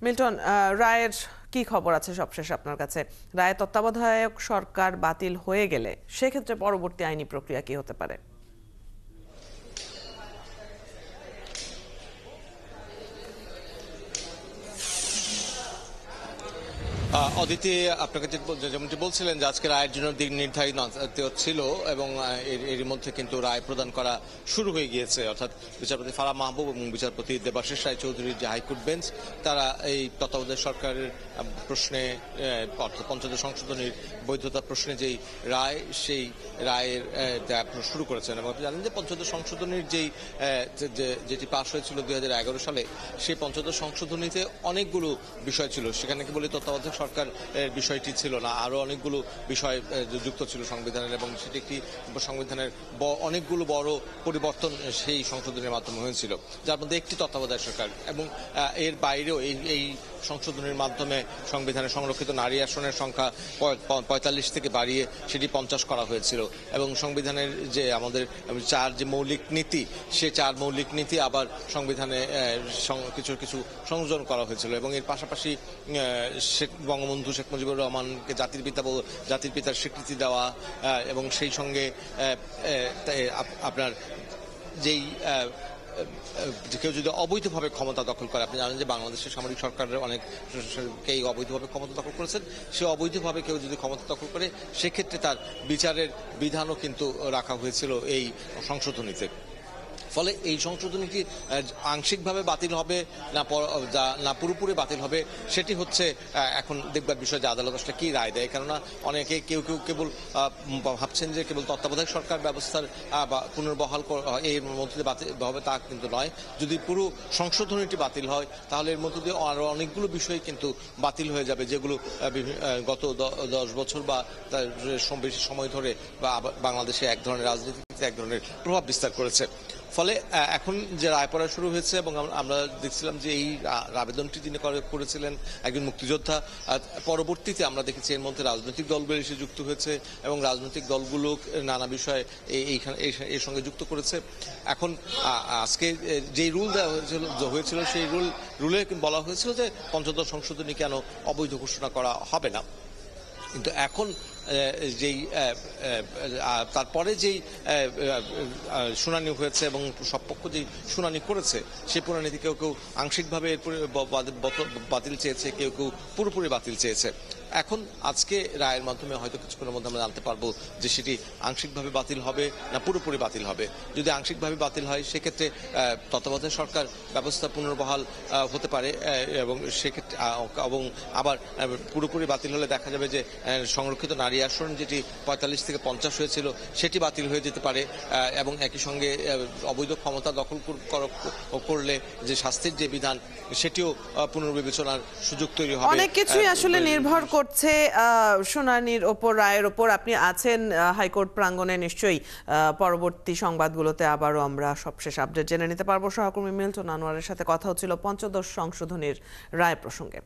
Milton, রায়ের কি খবর আছে সবশেষ আপনার কাছে? রায় তত্ত্বাবধায়ক সরকার বাতিল হয়ে গেলে সেক্ষেত্রে পরবর্তী আইনি প্রক্রিয়া কি হতে পারে? অদিতি, আপনাকে যেমনটি বলছিলেন যে আজকে রায়ের জন্য দিন নির্ধারিত ছিল এবং এর মধ্যে কিন্তু রায় প্রদান করা শুরু হয়ে গিয়েছে। অর্থাৎ বিচারপতি ফারাহ মাহবুব এবং বিচারপতি দেবাশিস রায় চৌধুরীর যে হাইকোর্ট বেঞ্চ, তারা এই তত্ত্বাবধায়ক সরকারের প্রশ্নে অর্থাৎ পঞ্চদশ সংশোধনীর বৈধতা প্রশ্নে যেই রায়, সেই রায়ের শুরু করেছেন। এবং আপনি জানেন যে পঞ্চদশ সংশোধনীর যেটি পাশ হয়েছিল 2011 সালে, সেই পঞ্চদশ সংশোধনীতে অনেকগুলো বিষয় ছিল। সেখানে কি বলে তত্ত্বাবধায়ক সরকার বিষয়টি ছিল না, আরো অনেকগুলো বিষয় যুক্ত ছিল সংবিধানের, এবং সেটি একটি সংবিধানের অনেকগুলো বড় পরিবর্তন সেই সংশোধনের মাধ্যমে হয়েছিল, যার মধ্যে একটি তত্ত্বাবধায়ক সরকার। এবং এর বাইরেও এই সংশোধনের মাধ্যমে সংবিধানে সংরক্ষিত নারী আসনের সংখ্যা 45 থেকে বাড়িয়ে সেটি 50 করা হয়েছিল। এবং সংবিধানের যে আমাদের 4 যে মৌলিক নীতি, সে 4 মৌলিক নীতি আবার সংবিধানে কিছু কিছু সংযোজন করা হয়েছিল। এবং এর পাশাপাশি বঙ্গবন্ধু শেখ মুজিবুর রহমানকে জাতির পিতার স্বীকৃতি দেওয়া, এবং সেই সঙ্গে আপনার যেই কেউ যদি অবৈধভাবে ক্ষমতা দখল করে, আপনি জানেন যে বাংলাদেশের সামরিক সরকারের অনেকেই অবৈধভাবে ক্ষমতা দখল করেছেন, সে অবৈধভাবে কেউ যদি ক্ষমতা দখল করে সেক্ষেত্রে তার বিচারের বিধানও কিন্তু রাখা হয়েছিল এই সংশোধনীতে। ফলে এই সংশোধনীটি আংশিকভাবে বাতিল হবে না পুরোপুরি বাতিল হবে, সেটি হচ্ছে এখন দেখবার বিষয় যে আদালত আসলে কি রায় দেয়। কেননা অনেকে কেউ কেবল ভাবছেন যে কেবল তত্ত্বাবধায়ক সরকার ব্যবস্থার বা পুনর্বহাল এর মধ্যে বাতিল হবে, তা কিন্তু নয়। যদি পুরো সংশোধনীটি বাতিল হয় তাহলে এর মধ্যে দিয়ে আরও অনেকগুলো বিষয় কিন্তু বাতিল হয়ে যাবে, যেগুলো গত 10 বছর বা তার বেশি সময় ধরে বা বাংলাদেশে এক ধরনের রাজনীতিতে এক ধরনের প্রভাব বিস্তার করেছে। ফলে এখন যে রায় পড়া শুরু হয়েছে, এবং আমরা দেখছিলাম যে এই আবেদনটি তিনি করেছিলেন একজন মুক্তিযোদ্ধা। পরবর্তীতে আমরা দেখেছি এর মধ্যে রাজনৈতিক দলগুলো এসে যুক্ত হয়েছে, এবং রাজনৈতিক দলগুলো নানা বিষয়ে এর সঙ্গে যুক্ত করেছে। এখন আজকে যেই রুল দেওয়া হয়েছিল সেই রুলে বলা হয়েছিল যে পঞ্চদশ সংশোধনী কেন অবৈধ ঘোষণা করা হবে না। কিন্তু এখন যেই তারপরে যেই শুনানি হয়েছে এবং সব পক্ষ যেই শুনানি করেছে, সেই শুনানিতে কেউ কেউ আংশিকভাবে এরপরে বাতিল চেয়েছে, কেউ কেউ পুরোপুরি বাতিল চেয়েছে। এখন আজকে রায়ের মাধ্যমে হয়তো কিছুক্ষণের মধ্যে আমরা জানতে পারবো যে সেটি আংশিকভাবে বাতিল হবে না পুরোপুরি বাতিল হবে। যদি আংশিকভাবে বাতিল হয় সেক্ষেত্রে তত্ত্বাবধায়ক সরকার ব্যবস্থা পুনর্বহাল হতে পারে, এবং সেক্ষেত্রে এবং আবার পুরোপুরি বাতিল হলে দেখা যাবে যে সংরক্ষিত নারী আসন যেটি 45 থেকে 50 হয়েছিল সেটি বাতিল হয়ে যেতে পারে। এবং একই সঙ্গে অবৈধ ক্ষমতা দখল করলে যে শাস্তির যে বিধান, সেটিও পুনর্বিবেচনার সুযোগ তৈরি হবে। অনেক কিছুই আসলে নির্ভর করছে শুনানির ওপর, রায়ের ওপর। আপনি আছেন হাইকোর্ট প্রাঙ্গণে, নিশ্চয়ই পরবর্তী সংবাদগুলোতে আবারও আমরা সবশেষ আপডেট জেনে নিতে পারবো। সহকর্মী মিল্টন আনোয়ারের সাথে কথা হচ্ছিল পঞ্চদশ সংশোধনীর রায় প্রসঙ্গে।